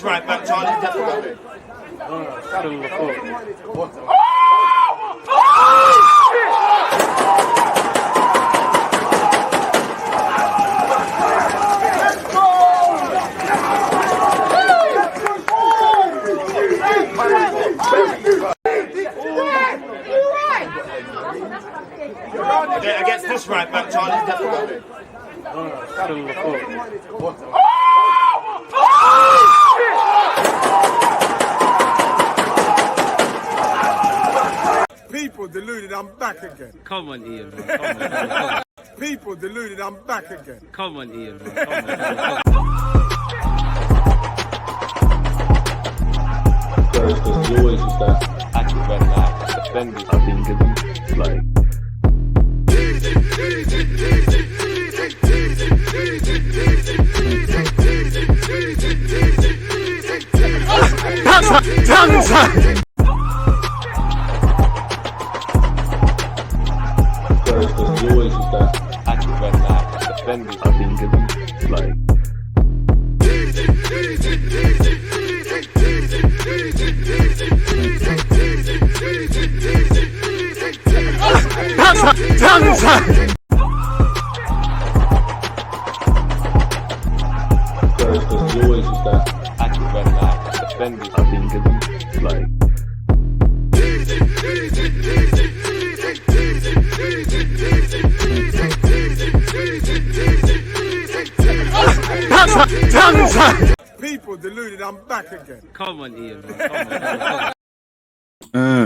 right back, Charlie. Against this right back, Charlie. People deluded, I'm back again. Come on, Ian, bro. Come on. People deluded, I'm back again. Come on, Ian, bro. Come on. Because you always used to act when defenders have been given, like... Because you always used to act when defenders have been given, like... Because you always used to act when defenders have been given, like... People deluded, I'm back again. Come on, Ian, bro. Come on.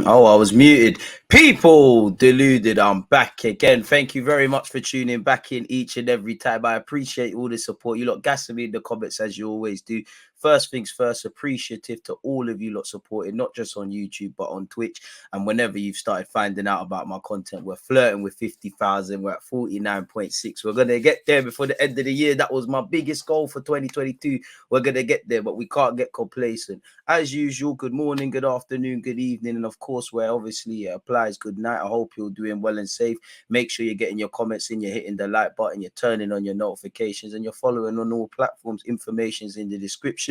Oh, I was muted. People deluded, I'm back again. Thank you very much for tuning back in each and every time. I appreciate all the support. You lot gassing me in the comments as you always do. First things first, appreciative to all of you lot supporting, not just on YouTube, but on Twitch. And whenever you've started finding out about my content, we're flirting with 50,000. We're at 49.6. We're going to get there before the end of the year. That was my biggest goal for 2022. We're going to get there, but we can't get complacent. As usual, good morning, good afternoon, good evening. And of course, where obviously it applies, good night. I hope you're doing well and safe. Make sure you're getting your comments in, you're hitting the like button, you're turning on your notifications, and you're following on all platforms. Information's in the description.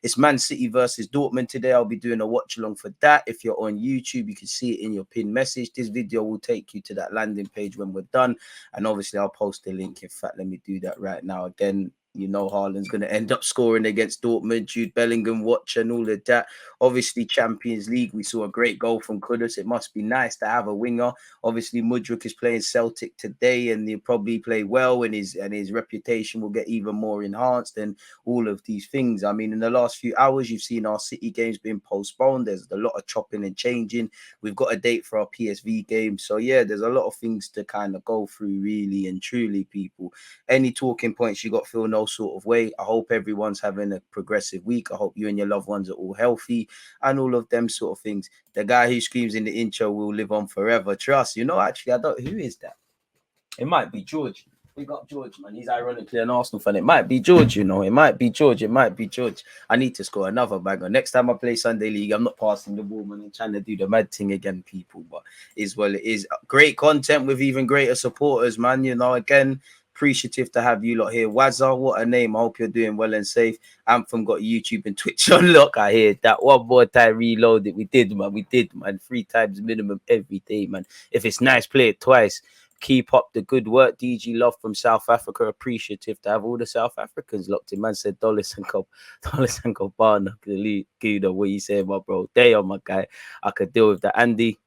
It's Man City versus Dortmund today. I'll be doing a watch along for that. If you're on YouTube, you can see it in your pinned message. This video will take you to that landing page when we're done. And obviously, I'll post the link. In fact, let me do that right now. Again, you know Haaland's going to end up scoring against Dortmund, Jude Bellingham watch and all of that. Obviously, Champions League, we saw a great goal from Kudus. It must be nice to have a winger. Obviously, Mudryk is playing Celtic today, and he'll probably play well, and his reputation will get even more enhanced, and all of these things. I mean, in the last few hours, you've seen our City games being postponed. There's a lot of chopping and changing. We've got a date for our PSV game. So, yeah, there's a lot of things to kind of go through, really and truly, people. Any talking points you got, feel no sort of way. I hope everyone's having a progressive week. I hope you and your loved ones are all healthy and all of them sort of things. The guy who screams in the intro will live on forever. Trust. You know, actually, I don't. Who is that? It might be George. We got George, man. He's ironically an Arsenal fan. It might be George, you know. It might be George. It might be George. I need to score another banger. Next time I play Sunday League, I'm not passing the ball, man. I'm trying to do the mad thing again, people. But is well, it is great content with even greater supporters, man. You know, again, appreciative to have you lot here. Wazza, what a name. I hope you're doing well and safe. Anthem got YouTube and Twitch on lock. I hear that. One more time, reload it. We did, man. 3 times minimum every day, man. If it's nice, play it twice. Keep up the good work. DG Love from South Africa. Appreciative to have all the South Africans locked in. Man said Dollars and Kobana. Gooner, what you saying, my bro? They are my guy. I could deal with that. Andy,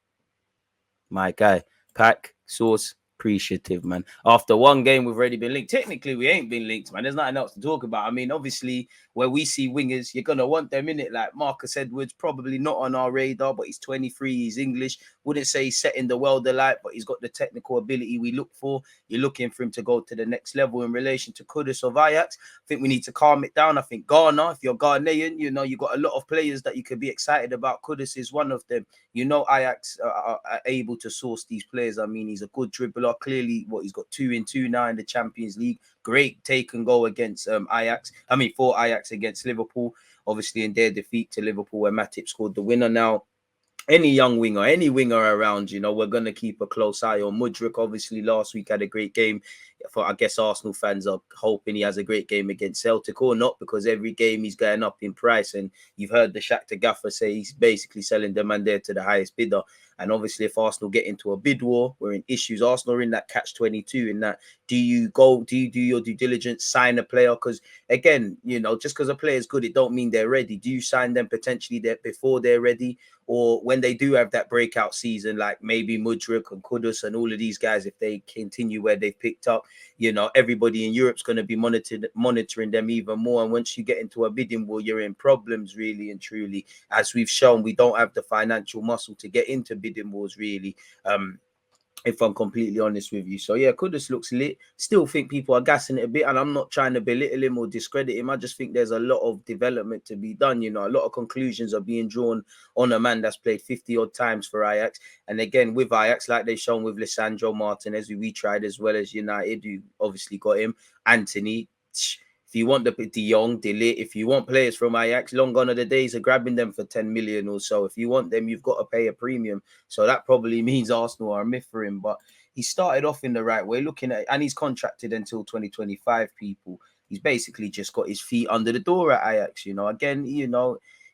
my guy. Pack, Sauce. Appreciative, man. After one game, we've already been linked. Technically, we ain't been linked, man. There's nothing else to talk about. I mean, obviously, where we see wingers, you're going to want them in it. Like Marcus Edwards, probably not on our radar, but he's 23. He's English. Wouldn't say he's setting the world alight, but he's got the technical ability we look for. You're looking for him to go to the next level in relation to Kudus of Ajax. I think we need to calm it down. I think Ghana, if you're Ghanaian, you know, you've got a lot of players that you could be excited about. Kudus is one of them. You know, Ajax are able to source these players. I mean, he's a good dribbler. Clearly, he's got 2 in 2 now in the Champions League. Great take and go against Ajax. I mean, for Ajax against Liverpool. Obviously, in their defeat to Liverpool, where Matip scored the winner now. any young winger, any winger around, we're going to keep a close eye on. Mudryk, obviously, last week had a great game. For I guess Arsenal fans are hoping he has a great game against Celtic or not, because every game he's going up in price. And you've heard the Shakhtar gaffer say he's basically selling the man there to the highest bidder. And obviously, if Arsenal get into a bid war, we're in issues. Arsenal are in that catch-22 in that, do you do your due diligence, sign a player? Because again, just because a player is good, it don't mean they're ready. Do you sign them potentially before they're ready? Or when they do have that breakout season, like maybe Mudryk and Kudus and all of these guys, if they continue where they've picked up, everybody in Europe's going to be monitoring them even more. And once you get into a bidding war, you're in problems, really and truly. As we've shown, we don't have the financial muscle to get into bidding wars, really. If I'm completely honest with you. So yeah, Kudus looks lit. Still think people are gassing it a bit, and I'm not trying to belittle him or discredit him. I just think there's a lot of development to be done. A lot of conclusions are being drawn on a man that's played 50 odd times for Ajax. And again, with Ajax, like they've shown with Lisandro Martinez, who we tried, as well as United, who obviously got him, Anthony. If you want the De Jong, De Ligt, if you want players from Ajax, long gone are the days of grabbing them for 10 million or so. If you want them, you've got to pay a premium. So that probably means Arsenal are a myth for him. But he started off in the right way, looking at, and he's contracted until 2025, people. He's basically just got his feet under the door at Ajax, Again,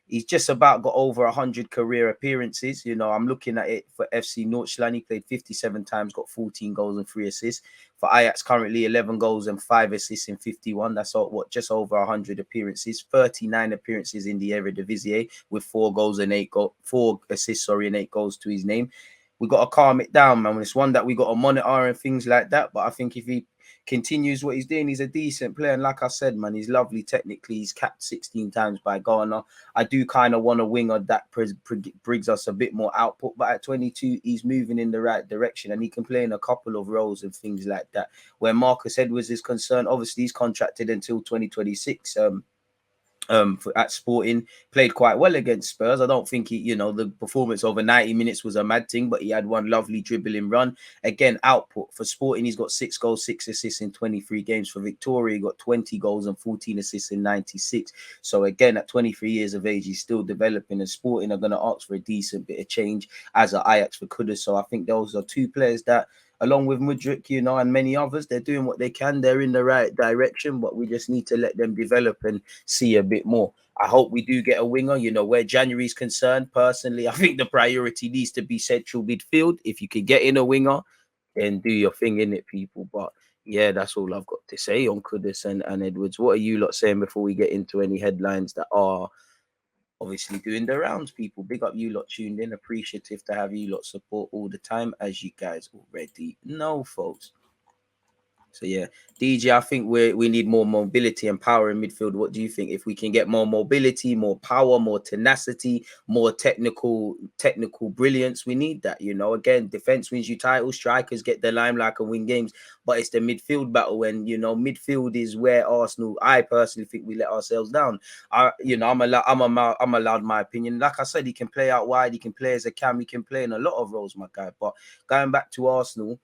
he's just about got over 100 career appearances. I'm looking at it for FC Nordschland. He played 57 times, got 14 goals and 3 assists. For Ajax, currently 11 goals and 5 assists in 51. That's just over 100 appearances. 39 appearances in the Eredivisie with 4 assists, and 8 goals to his name. We got to calm it down, man. It's one that we got to monitor and things like that. But I think if he continues what he's doing, he's a decent player. And like I said, man, he's lovely technically. He's capped 16 times by Ghana. I do kind of want a winger that brings us a bit more output. But at 22, he's moving in the right direction, and he can play in a couple of roles and things like that. Where Marcus Edwards is concerned, obviously he's contracted until 2026. At Sporting, played quite well against Spurs. I don't think the performance over 90 minutes was a mad thing, but he had one lovely dribbling run. Again, output for Sporting, he's got 6 goals, 6 assists in 23 games. For Victoria, he got 20 goals and 14 assists in 96. So again, at 23 years of age, he's still developing, and Sporting are going to ask for a decent bit of change as an Ajax for Kudus. So I think those are two players that, along with Mudryk, and many others, they're doing what they can. They're in the right direction, but we just need to let them develop and see a bit more. I hope we do get a winger, where January is concerned. Personally, I think the priority needs to be central midfield. If you can get in a winger, then do your thing in it, people. But yeah, that's all I've got to say on Kudus and Edwards. What are you lot saying before we get into any headlines that are obviously doing the rounds, people? Big up you lot tuned in. Appreciative to have you lot support all the time, as you guys already know, folks. So yeah, DJ, I think we need more mobility and power in midfield. What do you think? If we can get more mobility, more power, more tenacity, more technical brilliance, we need that. Again, defense wins you titles, strikers get the limelight and win games, but it's the midfield battle. When midfield is where Arsenal, I personally think we let ourselves down. I'm allowed my opinion. Like I said, he can play out wide, he can play as a cam, he can play in a lot of roles, my guy. But going back to Arsenal,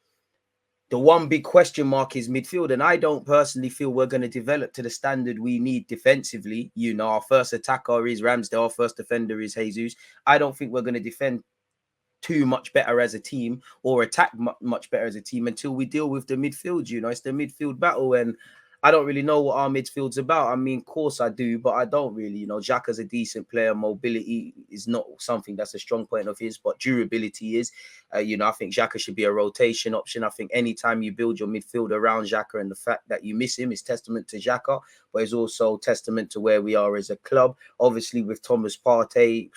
the one big question mark is midfield, and I don't personally feel we're going to develop to the standard we need defensively. Our first attacker is Ramsdale, our first defender is Jesus. I don't think we're going to defend too much better as a team or attack much better as a team until we deal with the midfield. It's the midfield battle, and I don't really know what our midfield's about. I mean, of course I do, but I don't really. Xhaka's a decent player. Mobility is not something that's a strong point of his, but durability is. I think Xhaka should be a rotation option. I think anytime you build your midfield around Xhaka, and the fact that you miss him is testament to Xhaka, but it's also testament to where we are as a club. Obviously, with Thomas Partey,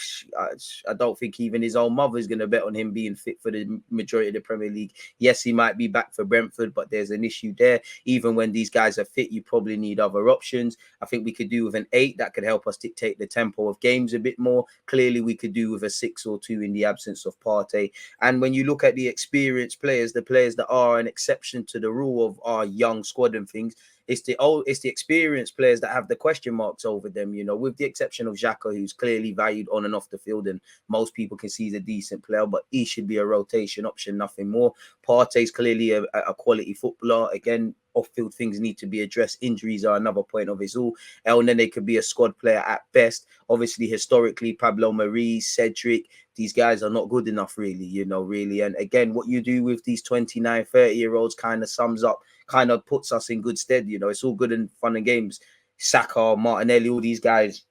I don't think even his own mother is going to bet on him being fit for the majority of the Premier League. Yes, he might be back for Brentford, but there's an issue there. Even when these guys are fit, you probably need other options. I think we could do with an 8 that could help us dictate the tempo of games a bit more. Clearly, we could do with a 6 or 2 in the absence of Partey. And when you look at the experienced players, the players that are an exception to the rule of our young squad and things, it's the experienced players that have the question marks over them, you know, with the exception of Xhaka, who's clearly valued on and off the field, and most people can see he's a decent player, but he should be a rotation option, nothing more. Partey's clearly a quality footballer. Again, off-field things need to be addressed. Injuries are another point of it all. El Nene could be a squad player at best. Obviously, historically, Pablo Marí, Cedric, these guys are not good enough, really, you know, really. And again, what you do with these 29, 30-year-olds kind of sums up, kind of puts us in good stead, you know. It's all good and fun and games. Saka, Martinelli, all these guys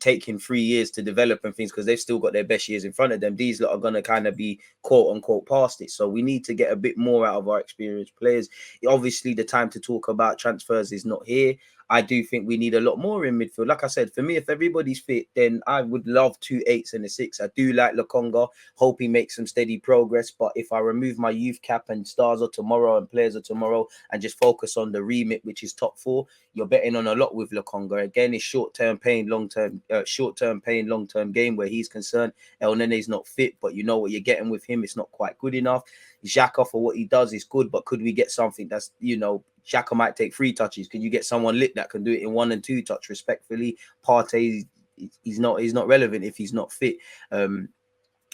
taking 3 years to develop and things because they've still got their best years in front of them. These lot are going to kind of be quote unquote past it. So we need to get a bit more out of our experienced players. Obviously, the time to talk about transfers is not here. I do think we need a lot more in midfield. Like I said, for me, if everybody's fit, then I would love 2 8s and a 6. I do like Lokonga. Hope he makes some steady progress. But if I remove my youth cap and stars of tomorrow and players of tomorrow and just focus on the remit, which is top 4, you're betting on a lot with Lokonga. Again, it's short-term pain, long-term game where he's concerned. El Nene's not fit, but you know what you're getting with him. It's not quite good enough. Xhaka, for what he does, is good, but could we get something that's, you know, Xhaka might take 3 touches. Can you get someone lit that can do it in 1 and 2 touch respectfully? Partey, he's not relevant if he's not fit.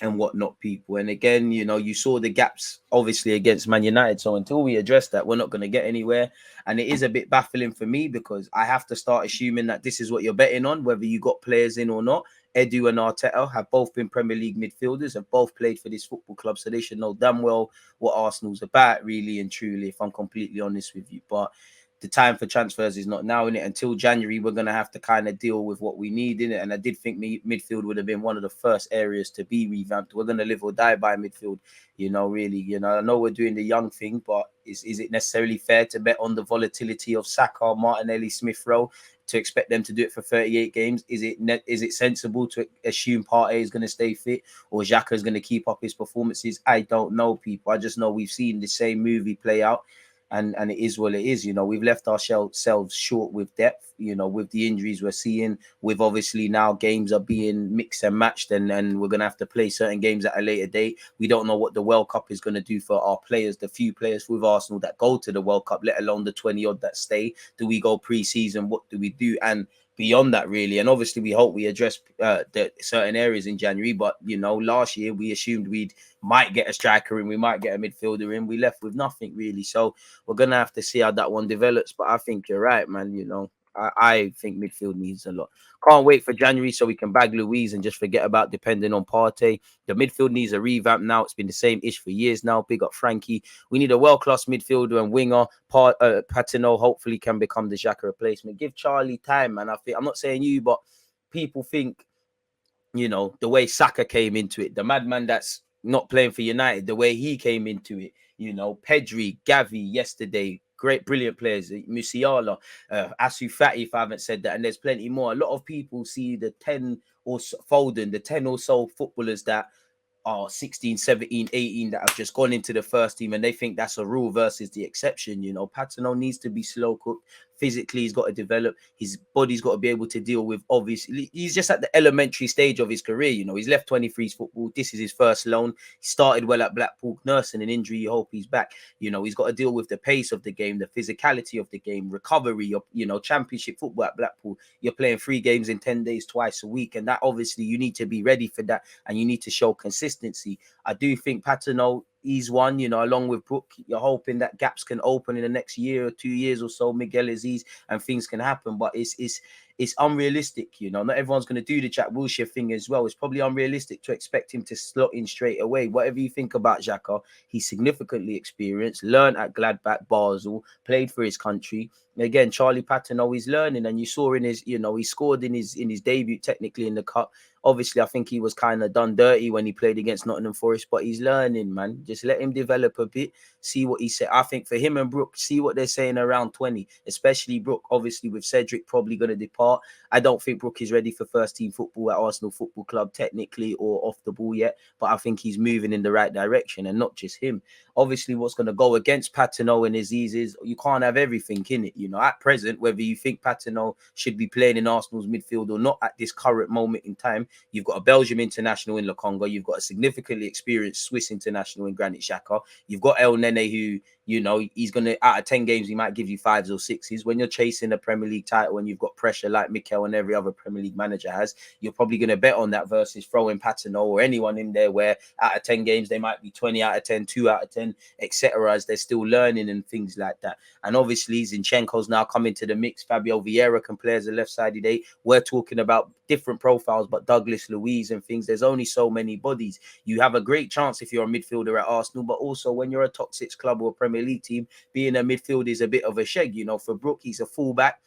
And whatnot, people. And again, you know, you saw the gaps obviously against Man United. So until we address that, we're not going to get anywhere. And it is a bit baffling for me because I have to start assuming that this is what you're betting on, whether you got players in or not. Edu and Arteta have both been Premier League midfielders, have both played for this football club. So they should know damn well what Arsenal's about, really and truly, if I'm completely honest with you. But the time for transfers is not now, in it. Until January, we're going to have to kind of deal with what we need in it. And I did think midfield would have been one of the first areas to be revamped. We're going to live or die by midfield, you know, really. You know, I know we're doing the young thing, but is it necessarily fair to bet on the volatility of Saka, Martinelli, Smith Rowe to expect them to do it for 38 games? Is it sensible to assume Partey is going to stay fit or Xhaka is going to keep up his performances? I don't know, people. I just know we've seen the same movie play out. And it is what it is, you know. We've left ourselves short with depth, you know, with the injuries we're seeing, with obviously now games are being mixed and matched, and we're going to have to play certain games at a later date. We don't know what the World Cup is going to do for our players, the few players with Arsenal that go to the World Cup, let alone the 20-odd that stay. Do we go pre-season? What do we do? And beyond that, really. And obviously we hope we address the certain areas in January, but you know, last year we assumed we might get a striker in, we might get a midfielder in, we left with nothing really. So we're gonna have to see how that one develops. But I think you're right, man. You know, I think midfield needs a lot. Can't wait for January so we can bag Louise and just forget about depending on Partey. The midfield needs a revamp now. It's been the same ish for years now. Big up Frankie. We need a world-class midfielder and winger. Patino hopefully can become the Xhaka replacement. Give Charlie time, man. I'm not saying you, but people think, you know, the way Saka came into it, the madman that's not playing for United, the way he came into it, you know, Pedri, Gavi yesterday, great, brilliant players, Musiala, Asu Fati, if I haven't said that, and there's plenty more. A lot of people see the 10 or so, Foden, the 10 or so footballers that are 16, 17, 18 that have just gone into the first team, and they think that's a rule versus the exception. You know, Patino needs to be slow cooked. Physically, he's got to develop. His body's got to be able to deal with, obviously, he's just at the elementary stage of his career. You know, he's left 23's football. This is his first loan. He started well at Blackpool, nursing an injury. You hope he's back. You know, he's got to deal with the pace of the game, the physicality of the game, recovery of, you know, championship football at Blackpool. You're playing 3 games in 10 days, twice a week. And that, obviously, you need to be ready for that. And you need to show consistency. I do think Patino, he's one, you know, along with Brook. You're hoping that gaps can open in the next year or 2 years or so. Miguel Aziz, and things can happen, but it's unrealistic, you know. Not everyone's going to do the Jack Wilshere thing as well. It's probably unrealistic to expect him to slot in straight away. Whatever you think about Xhaka, he's significantly experienced, learned at Gladbach, Basel, played for his country. Again, Charlie Patino, he's learning, and you saw in his, you know, he scored in his debut technically in the cup. Obviously, I think he was kind of done dirty when he played against Nottingham Forest, but he's learning, man. Just let him develop a bit, see what he said. I think for him and Brook, see what they're saying around 20, especially Brook, obviously with Cedric probably going to depart. I don't think Brook is ready for first team football at Arsenal Football Club technically or off the ball yet, but I think he's moving in the right direction, and not just him. Obviously, what's going to go against Patino and Aziz is you can't have everything in it. You know, at present, whether you think Patino should be playing in Arsenal's midfield or not at this current moment in time, you've got a Belgium international in Lokonga, you've got a significantly experienced Swiss international in Granit Xhaka, you've got El Nene who, You know, he's going to, out of 10 games, he might give you 5s or 6s. When you're chasing a Premier League title and you've got pressure like Mikel and every other Premier League manager has, you're probably going to bet on that versus throwing Patino or anyone in there where out of 10 games, they might be 20 out of 10, 2 out of 10, etc. as they're still learning and things like that. And obviously, Zinchenko's now coming to the mix. Fabio Vieira can play as a left-sided 8. We're talking about different profiles, but Douglas Luiz and things, there's only so many bodies. You have a great chance if you're a midfielder at Arsenal, but also when you're a top 6 club or a Premier League team, being a midfielder is a bit of a sheg. You know, for Brook, he's a fullback.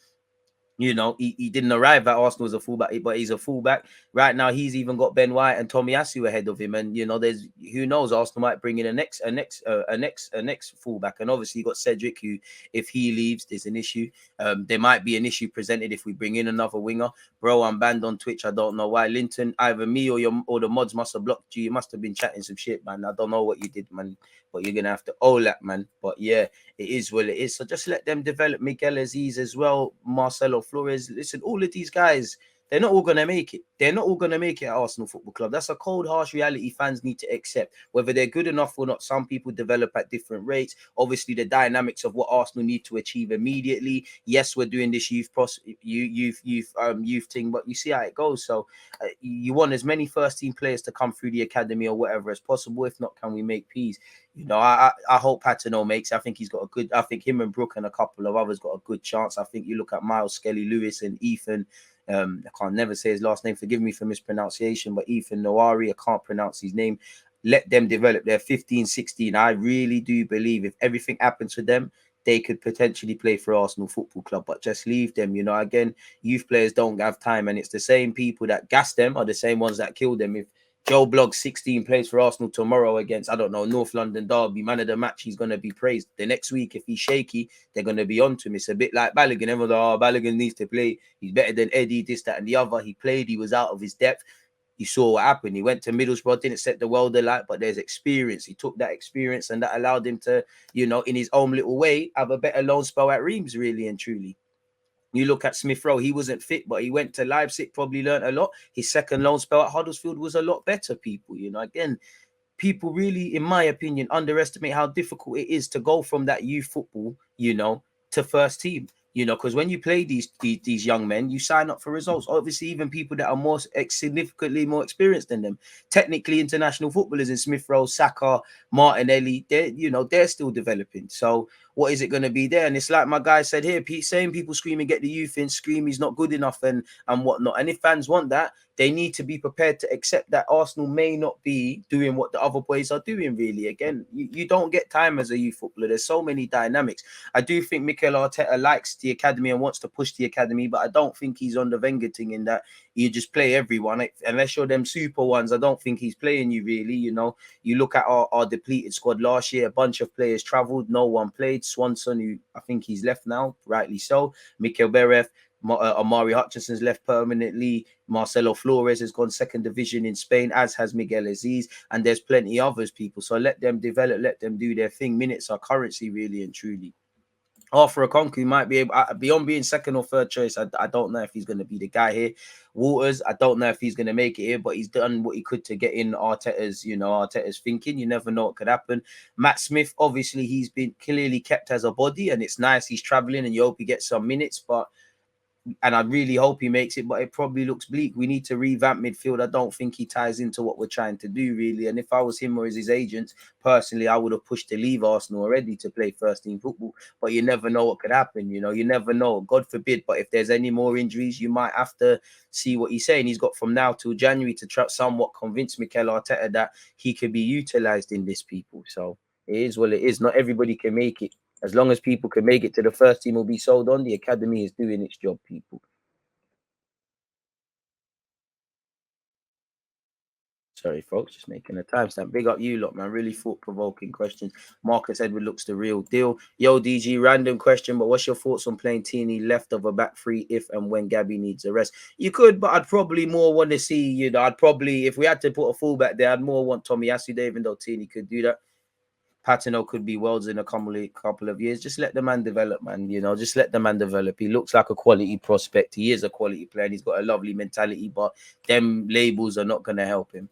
You know, he didn't arrive at Arsenal as a fullback, but he's a fullback. Right now, he's even got Ben White and Tomiyasu ahead of him. And, you know, there's, who knows, Arsenal might bring in a next fullback. And obviously, you got Cedric, who, if he leaves, there's an issue. There might be an issue presented if we bring in another winger. Bro, I'm banned on Twitch. I don't know why. Linton, either me or the mods must have blocked you. You must have been chatting some shit, man. I don't know what you did, man. But you're going to have to own that, man. But yeah, it is what it is. So just let them develop. Miguel Aziz as well. Marcelo Flores. Listen, all of these guys, they're not all going to make it. They're not all going to make it at Arsenal Football Club. That's a cold, harsh reality fans need to accept. Whether they're good enough or not, some people develop at different rates. Obviously, the dynamics of what Arsenal need to achieve immediately. Yes, we're doing this youth thing, but you see how it goes. So you want as many first-team players to come through the academy or whatever as possible. If not, can we make peace? You know, I hope Patino makes. I think he's got a good. I think him and Brook and a couple of others got a good chance. I think you look at Miles Skelly Lewis and Ethan. I can't never say his last name. Forgive me for mispronunciation, but Ethan Noari, I can't pronounce his name. Let them develop. They're 15, 16. I really do believe if everything happens to them, they could potentially play for Arsenal Football Club, but just leave them. You know, again, youth players don't have time, and it's the same people that gas them are the same ones that kill them. If Joe Bloggs 16 plays for Arsenal tomorrow against, I don't know, North London Derby, man of the match, he's going to be praised. The next week, if he's shaky, they're going to be on to him. It's a bit like Balogun. Everyone's like, oh, Balogun needs to play. He's better than Eddie, this, that, and the other. He played. He was out of his depth. You saw what happened. He went to Middlesbrough, didn't set the world alight, but there's experience. He took that experience, and that allowed him to, you know, in his own little way, have a better loan spell at Reims, really and truly. You look at Smith Rowe, he wasn't fit, but he went to Leipzig, probably learned a lot. His second loan spell at Huddersfield was a lot better, people. You know, again, people really, in my opinion, underestimate how difficult it is to go from that youth football, you know, to first team. You know, because when you play these young men, you sign up for results. Obviously, even people that are more significantly more experienced than them, technically international footballers in Smith Rowe, Saka, Martinelli, they're still developing. So what is it going to be there? And it's like my guy said here, same people screaming, get the youth in, scream he's not good enough and whatnot. And if fans want that, they need to be prepared to accept that Arsenal may not be doing what the other boys are doing, really. Again, you don't get time as a youth footballer. There's so many dynamics. I do think Mikel Arteta likes the academy and wants to push the academy, but I don't think he's on the Wenger thing in that you just play everyone. Unless you're them super ones, I don't think he's playing you, really. You know, you look at our depleted squad last year, a bunch of players travelled, no one played. Swanson, who I think he's left now, rightly so. Mikel Beref, Amari Hutchinson's left permanently. Marcelo Flores has gone second division in Spain, as has Miguel Aziz, and there's plenty others, people. So let them develop, let them do their thing. Minutes are currency, really and truly. Arthur Okonkwo might be able, beyond being second or third choice, I don't know if he's going to be the guy here. Waters, I don't know if he's going to make it here, but he's done what he could to get in Arteta's thinking. You never know what could happen. Matt Smith, obviously, he's been clearly kept as a body, and it's nice he's traveling, and you hope he gets some minutes, and I really hope he makes it, but it probably looks bleak. We need to revamp midfield. I don't think he ties into what we're trying to do, really. And if I was him or his agent, personally, I would have pushed to leave Arsenal already to play first team football. But you never know what could happen. You know, you never know. God forbid. But if there's any more injuries, you might have to see what he's saying. He's got from now till January to try somewhat convince Mikel Arteta that he could be utilised in this, people. So it is what it is. Not everybody can make it. As long as people can make it to the first team will be sold on, the academy is doing its job, people. Sorry, folks, just making a timestamp. Big up you lot, man. Really thought-provoking questions. Marcus Edward looks the real deal. Yo, DG, random question, but what's your thoughts on playing Tini left of a back three if and when Gabby needs a rest? You could, but I'd probably more want to see, you know, if we had to put a fullback there, I'd more want Tomiyasu there, even though Tini could do that. Patino could be worlds in a couple of years. Just let the man develop, man. You know, just let the man develop. He looks like a quality prospect. He is a quality player. And he's got a lovely mentality, but them labels are not going to help him.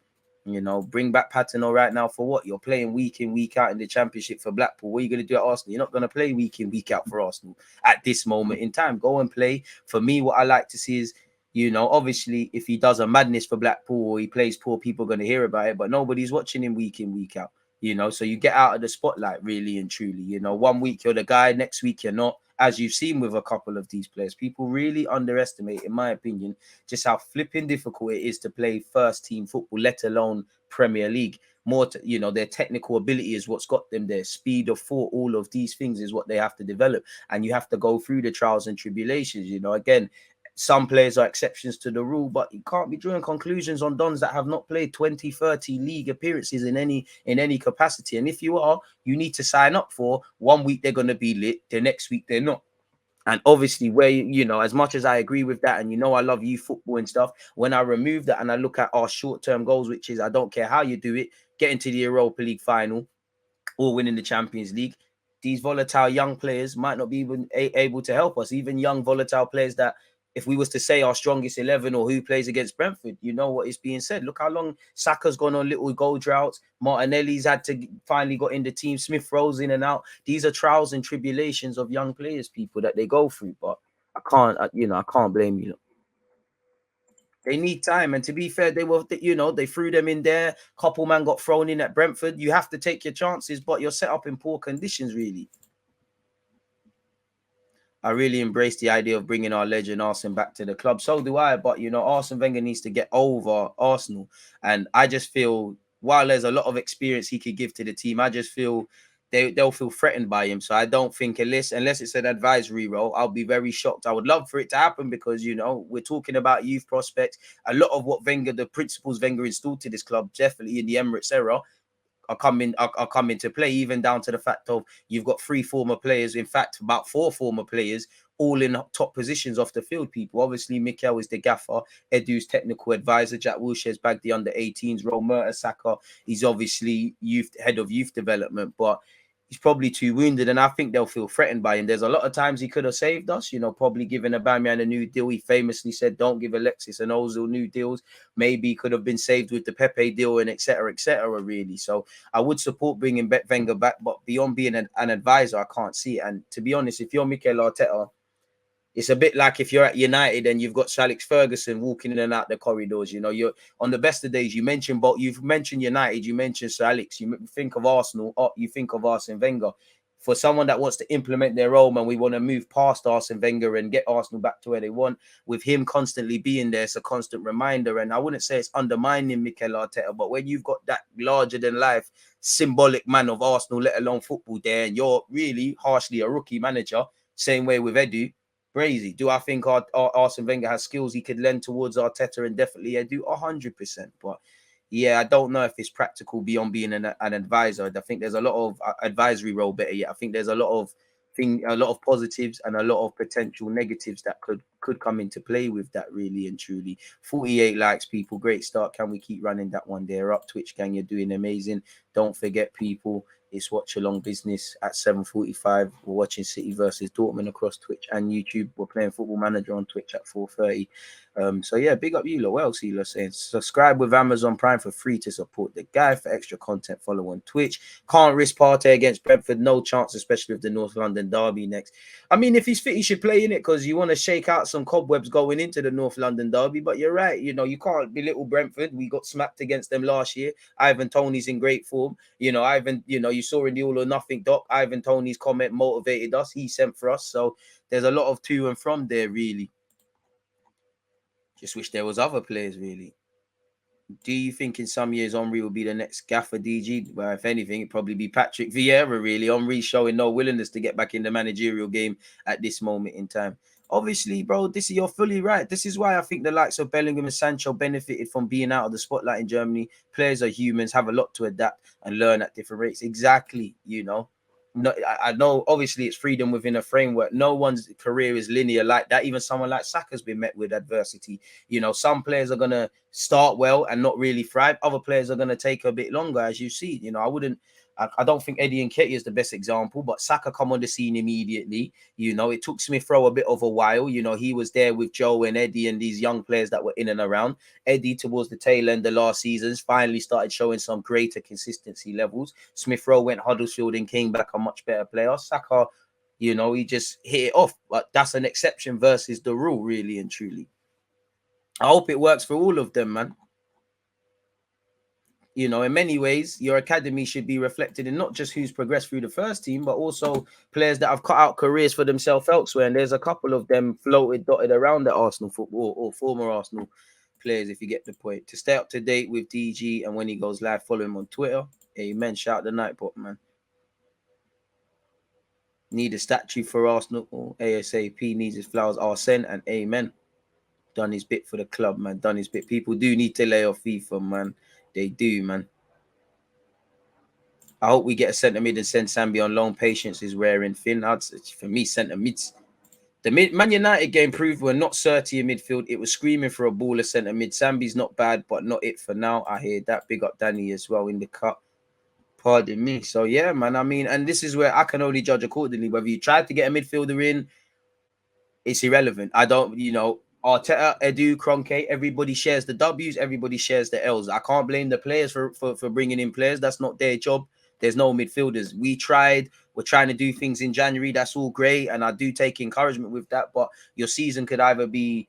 You know, bring back Patino right now for what? You're playing week in, week out in the Championship for Blackpool. What are you going to do at Arsenal? You're not going to play week in, week out for Arsenal at this moment in time. Go and play. For me, what I like to see is, you know, obviously, if he does a madness for Blackpool or he plays poor, people are going to hear about it, but nobody's watching him week in, week out. You know, so you get out of the spotlight really and truly. You know, one week you're the guy, next week you're not. As you've seen with a couple of these players, people really underestimate, in my opinion, just how flipping difficult it is to play first team football, let alone Premier League. More, you know, their technical ability is what's got them there. Speed of thought, all of these things is what they have to develop, and you have to go through the trials and tribulations. You know, again, some players are exceptions to the rule, but you can't be drawing conclusions on dons that have not played 20, 30 league appearances in any capacity. And if you are, you need to sign up for 1 week they're going to be lit, the next week they're not. And obviously, where, you know, as much as I agree with that, and you know, I love youth football and stuff, when I remove that and I look at our short-term goals, which is, I don't care how you do it, getting to the Europa League final or winning the Champions League, these volatile young players might not be even able to help us. Even young volatile players that, if we was to say our strongest 11 or who plays against Brentford, you know what is being said. Look how long Saka's gone on little goal droughts. Martinelli's had to finally got in the team. Smith Rowe's in and out. These are trials and tribulations of young players, people, that they go through. But I can't blame you. They need time. And to be fair, they were, you know, they threw them in there. Couple man got thrown in at Brentford. You have to take your chances, but you're set up in poor conditions, really. I really embrace the idea of bringing our legend Arsene back to the club. So do I. But, you know, Arsene Wenger needs to get over Arsenal. And I just feel, while there's a lot of experience he could give to the team, I just feel they'll feel threatened by him. So I don't think, unless it's an advisory role, I'll be very shocked. I would love for it to happen because, you know, we're talking about youth prospects. A lot of what Wenger, the principles Wenger installed to this club, definitely in the Emirates era, are coming to play, even down to the fact of you've got 3 former players, in fact about 4 former players, all in top positions off the field. People, obviously Mikel is the gaffer, Edu's technical advisor, Jack Wilshere's bagged the under 18s role, Mertesacker, he's obviously head of youth development, but he's probably too wounded, and I think they'll feel threatened by him. There's a lot of times he could have saved us, you know, probably giving Aubameyang a new deal. He famously said, don't give Alexis and Ozil new deals. Maybe he could have been saved with the Pepe deal and etc., really. So I would support bringing Wenger back, but beyond being an advisor, I can't see it. And to be honest, if you're Mikel Arteta, it's a bit like if you're at United and you've got Sir Alex Ferguson walking in and out the corridors. You know, you're on the best of days. You've mentioned United, you mentioned Sir Alex, you think of Arsenal, you think of Arsene Wenger. For someone that wants to implement their role, man, we want to move past Arsene Wenger and get Arsenal back to where they want. With him constantly being there, it's a constant reminder. And I wouldn't say it's undermining Mikel Arteta, but when you've got that larger than life symbolic man of Arsenal, let alone football there, and you're really harshly a rookie manager, same way with Edu, crazy. Do I think our Arsene Wenger has skills he could lend towards Arteta? And definitely I do 100%. But yeah, I don't know if it's practical beyond being an advisor. I think there's a lot of advisory role better yet. I think there's a lot of positives and a lot of potential negatives that could come into play with that, really and truly. 48 likes, people. Great start. Can we keep running that one there up? Twitch gang, you're doing amazing. Don't forget, people, it's watch along business at 7:45. We're watching City versus Dortmund across Twitch and YouTube. We're playing Football Manager on Twitch at 4:30. So yeah, big up you lot. What else are you saying? Subscribe with Amazon Prime for free to support the guy. For extra content, follow on Twitch. Can't risk Partey against Brentford. No chance, especially with the North London derby next. I mean, if he's fit, he should play in it because you want to shake out some cobwebs going into the North London derby. But you're right. You know, you can't belittle Brentford. We got smacked against them last year. Ivan Toney's in great form. You know, you saw in the All or Nothing doc, Ivan Toney's comment motivated us. He sent for us. So there's a lot of to and from there, really. Just wish there was other players, really. Do you think in some years Henry will be the next gaffer, DG? Well, if anything, it'd probably be Patrick Vieira, really. Henry showing no willingness to get back in the managerial game at this moment in time. Obviously, bro, you're fully right. This is why I think the likes of Bellingham and Sancho benefited from being out of the spotlight in Germany. Players are humans, have a lot to adapt and learn at different rates. Exactly, you know. No, I know obviously it's freedom within a framework. No one's career is linear like that. Even someone like Saka's been met with adversity. You know, some players are going to start well and not really thrive. Other players are going to take a bit longer, as you see. You know, I wouldn't I don't think Eddie Nketiah is the best example, but Saka come on the scene immediately. You know, it took Smith Rowe a bit of a while. You know, he was there with Joe and Eddie and these young players that were in and around. Eddie, towards the tail end of last seasons, finally started showing some greater consistency levels. Smith Rowe went Huddersfield and came back a much better player. Saka, you know, he just hit it off, but that's an exception versus the rule, really and truly. I hope it works for all of them, man. You know, in many ways, your academy should be reflected in not just who's progressed through the first team, but also players that have cut out careers for themselves elsewhere. And there's a couple of them dotted around the Arsenal football or former Arsenal players, if you get the point. To stay up to date with DG and when he goes live, follow him on Twitter. Amen. Shout the Nightbot, man. Need a statue for Arsenal or ASAP needs his flowers. Arsene and amen. Done his bit for the club, man. Done his bit. People do need to lay off FIFA, man. They do, man. I hope we get a centre mid and send Sambi on loan. Patience is rare in Finn. For me, centre mids. The Man United game proved we're not certy in midfield. It was screaming for a baller centre mid. Sambi's not bad, but not it for now. I hear that. Big up Danny as well in the cut. Pardon me. So, yeah, man. I mean, and this is where I can only judge accordingly. Whether you tried to get a midfielder in, it's irrelevant. I don't, you know, Arteta, Edu, Kroenke, everybody shares the W's, everybody shares the L's. I can't blame the players for bringing in players. That's not their job. There's no midfielders. We're trying to do things in January. That's all great. And I do take encouragement with that. But your season could either be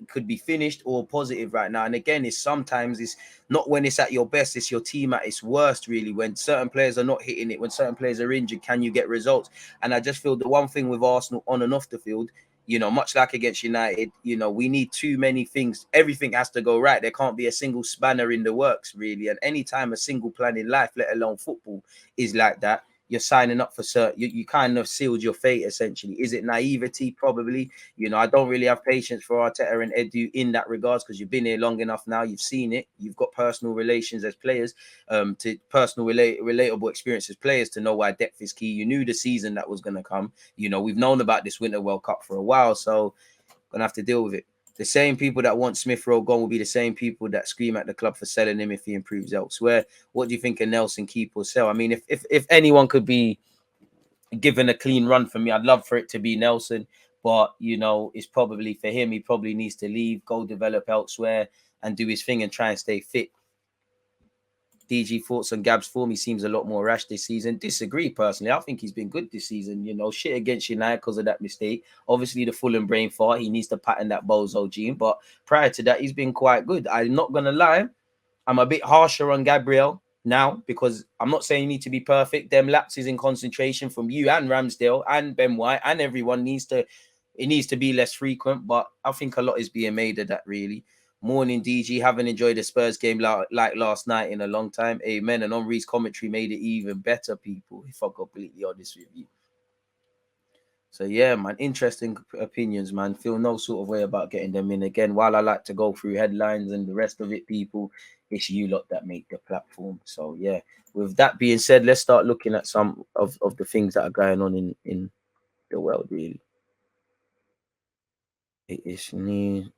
could be finished or positive right now. And again, it's not when it's at your best, it's your team at its worst, really. When certain players are not hitting it, when certain players are injured, can you get results? And I just feel the one thing with Arsenal on and off the field, you know, much like against United, you know, we need too many things. Everything has to go right. There can't be a single spanner in the works, really. And anytime a single plan in life, let alone football, is like that, you're signing up for certain. You kind of sealed your fate, essentially. Is it naivety? Probably. You know, I don't really have patience for Arteta and Edu in that regards because you've been here long enough now. You've seen it. You've got personal relations as players, to personal relatable experience as players to know why depth is key. You knew the season that was going to come. You know, we've known about this Winter World Cup for a while, so gonna have to deal with it. The same people that want Smith Rowe gone will be the same people that scream at the club for selling him if he improves elsewhere. What do you think of Nelson, keep or sell? I mean, if anyone could be given a clean run for me, I'd love for it to be Nelson. But, you know, it's probably for him. He probably needs to leave, go develop elsewhere and do his thing and try and stay fit. DG, thoughts on Gab's form? He seems a lot more rash this season. Disagree personally. I think he's been good this season. You know, shit against United because of that mistake. Obviously, the Fulham brain fart. He needs to pattern that bozo gene. But prior to that, he's been quite good. I'm not gonna lie. I'm a bit harsher on Gabriel now because I'm not saying you need to be perfect. Them lapses in concentration from you and Ramsdale and Ben White and everyone needs to be less frequent. But I think a lot is being made of that, really. Morning, DG. Haven't enjoyed the Spurs game like last night in a long time. Amen. And Henri's commentary made it even better, people, if I'm completely honest with you. So, yeah, man, interesting opinions, man. Feel no sort of way about getting them in. Again, while I like to go through headlines and the rest of it, people, it's you lot that make the platform. So, yeah, with that being said, let's start looking at some of the things that are going on in the world, really. It is news.